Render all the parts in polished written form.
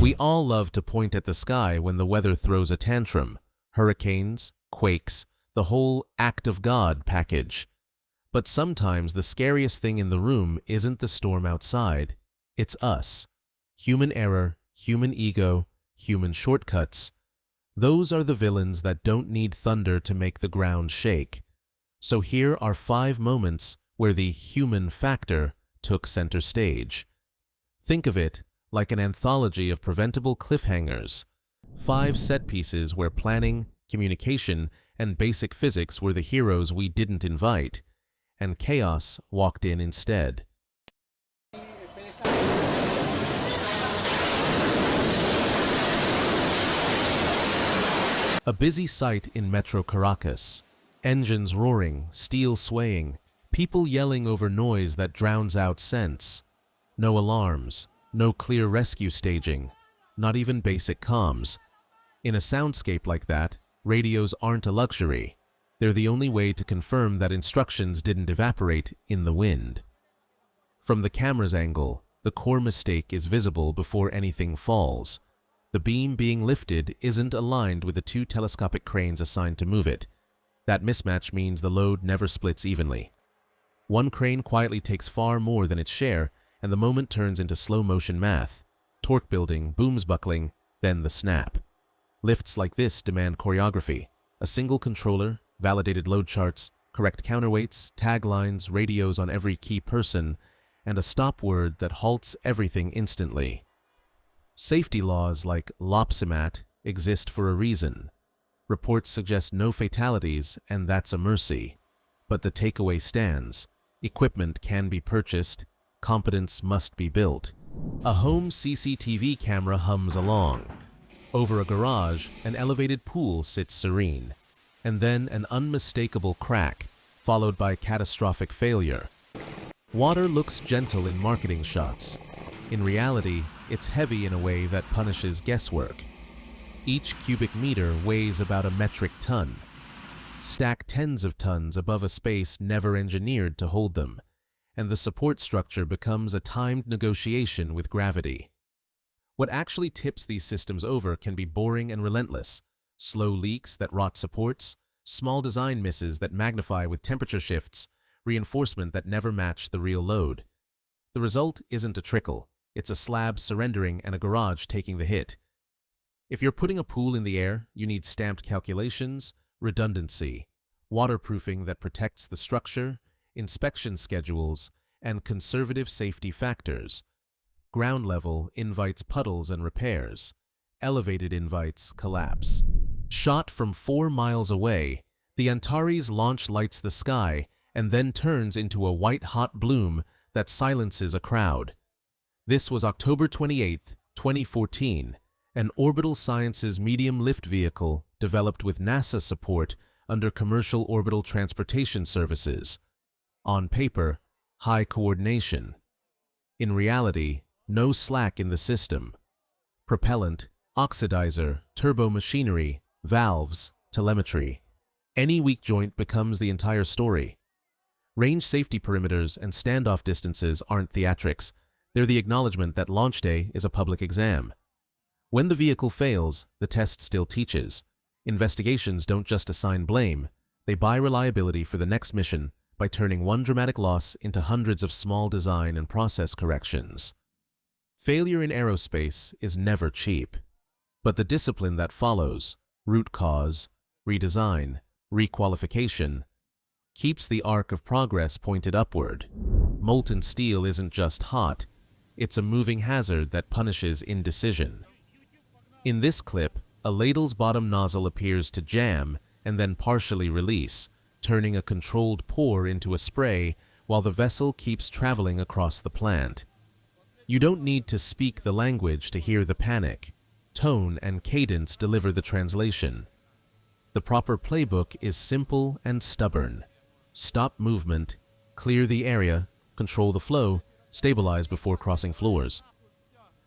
We all love to point at the sky when the weather throws a tantrum. Hurricanes, quakes, the whole act of God package. But sometimes the scariest thing in the room isn't the storm outside, it's us. Human error, human ego, human shortcuts. Those are the villains that don't need thunder to make the ground shake. So here are 5 moments where the human factor took center stage. Think of it like an anthology of preventable cliffhangers. 5 set pieces where planning, communication, and basic physics were the heroes we didn't invite, and chaos walked in instead. A busy sight in Metro Caracas. Engines roaring, steel swaying, people yelling over noise that drowns out sense. No alarms, no clear rescue staging, not even basic comms. In a soundscape like that, radios aren't a luxury. They're the only way to confirm that instructions didn't evaporate in the wind. From the camera's angle, the core mistake is visible before anything falls. The beam being lifted isn't aligned with the 2 telescopic cranes assigned to move it. That mismatch means the load never splits evenly. One crane quietly takes far more than its share, and the moment turns into slow-motion math. Torque building, booms buckling, then the snap. Lifts like this demand choreography. A single controller, validated load charts, correct counterweights, taglines, radios on every key person, and a stop word that halts everything instantly. Safety laws like LOPSIMAT exist for a reason. Reports suggest no fatalities, and that's a mercy. But the takeaway stands. Equipment can be purchased. Competence must be built. A home CCTV camera hums along. Over a garage, an elevated pool sits serene. And then an unmistakable crack, followed by catastrophic failure. Water looks gentle in marketing shots. In reality, it's heavy in a way that punishes guesswork. Each cubic meter weighs about a metric ton. Stack tens of tons above a space never engineered to hold them, and the support structure becomes a timed negotiation with gravity. What actually tips these systems over can be boring and relentless. Slow leaks that rot supports, small design misses that magnify with temperature shifts, reinforcement that never match the real load. The result isn't a trickle, it's a slab surrendering and a garage taking the hit. If you're putting a pool in the air, you need stamped calculations, redundancy, waterproofing that protects the structure, inspection schedules, and conservative safety factors. Ground level invites puddles and repairs. Elevated invites collapse. Shot from 4 miles away, the Antares launch lights the sky and then turns into a white-hot bloom that silences a crowd. This was October 28, 2014, an orbital sciences medium lift vehicle developed with NASA support under Commercial Orbital Transportation Services. On paper, high coordination. In reality, no slack in the system. Propellant, oxidizer, turbo machinery, valves, telemetry. Any weak joint becomes the entire story. Range safety perimeters and standoff distances aren't theatrics. They're the acknowledgement that launch day is a public exam. When the vehicle fails, the test still teaches. Investigations don't just assign blame, they buy reliability for the next mission by turning one dramatic loss into hundreds of small design and process corrections. Failure in aerospace is never cheap, but the discipline that follows, root cause, redesign, requalification, keeps the arc of progress pointed upward. Molten steel isn't just hot, it's a moving hazard that punishes indecision. In this clip, a ladle's bottom nozzle appears to jam and then partially release, turning a controlled pour into a spray while the vessel keeps traveling across the plant. You don't need to speak the language to hear the panic. Tone and cadence deliver the translation. The proper playbook is simple and stubborn. Stop movement, clear the area, control the flow, stabilize before crossing floors.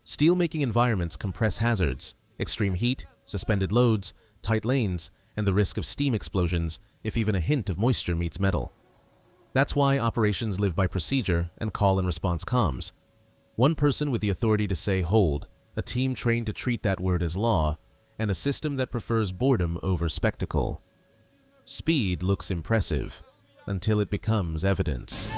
Steelmaking environments compress hazards, extreme heat, suspended loads, tight lanes, and the risk of steam explosions if even a hint of moisture meets metal. That's why operations live by procedure and call and response comms. One person with the authority to say hold, a team trained to treat that word as law, and a system that prefers boredom over spectacle. Speed looks impressive until it becomes evidence.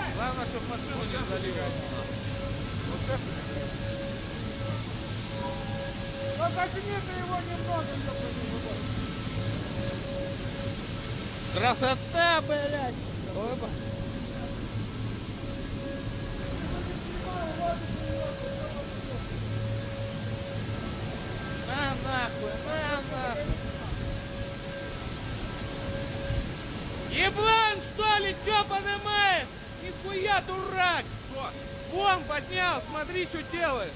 Красота, блядь! Опа. На нахуй, на нахуй! Еблан, что ли? Чё поднимает? Нихуя, дурак! Вон поднял, смотри, что делает!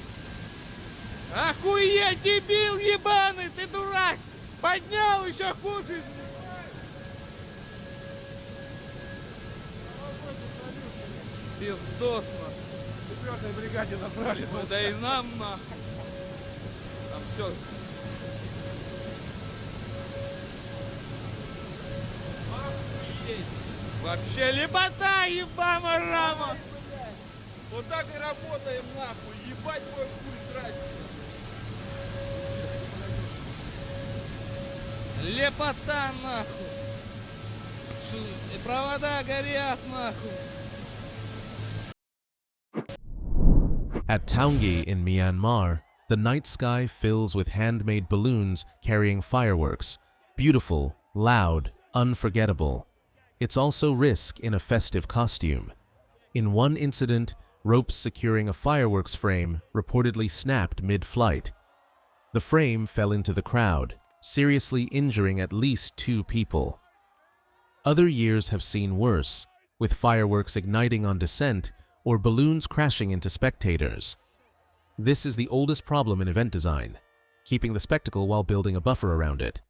Охуеть, дебил ебаный, ты дурак! Поднял, еще хуже! Пиздосно. В 4-й бригаде набрали. Ну да и нам нахуй. Там все. Вообще лепота, ебама рама. Вот так и работаем нахуй. Ебать мой хуй, здрасте. Лепота нахуй. Провода горят нахуй. At Taungi in Myanmar, the night sky fills with handmade balloons carrying fireworks. Beautiful, loud, unforgettable. It's also risk in a festive costume. In one incident, ropes securing a fireworks frame reportedly snapped mid-flight. The frame fell into the crowd, seriously injuring at least 2 people. Other years have seen worse, with fireworks igniting on descent or balloons crashing into spectators. This is the oldest problem in event design, keeping the spectacle while building a buffer around it.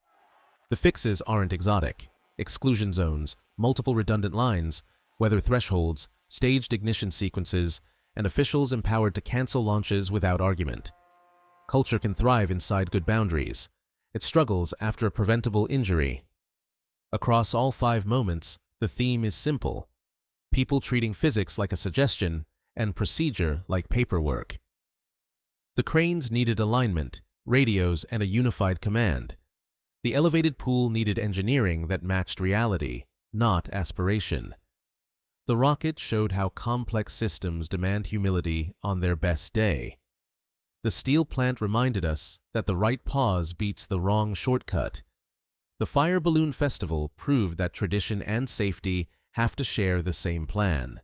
The fixes aren't exotic. Exclusion zones, multiple redundant lines, weather thresholds, staged ignition sequences, and officials empowered to cancel launches without argument. Culture can thrive inside good boundaries. It struggles after a preventable injury. Across all 5 moments, the theme is simple: people treating physics like a suggestion and procedure like paperwork. The cranes needed alignment, radios, and a unified command. The elevated pool needed engineering that matched reality, not aspiration. The rocket showed how complex systems demand humility on their best day. The steel plant reminded us that the right pause beats the wrong shortcut. The Fire Balloon Festival proved that tradition and safety have to share the same plan.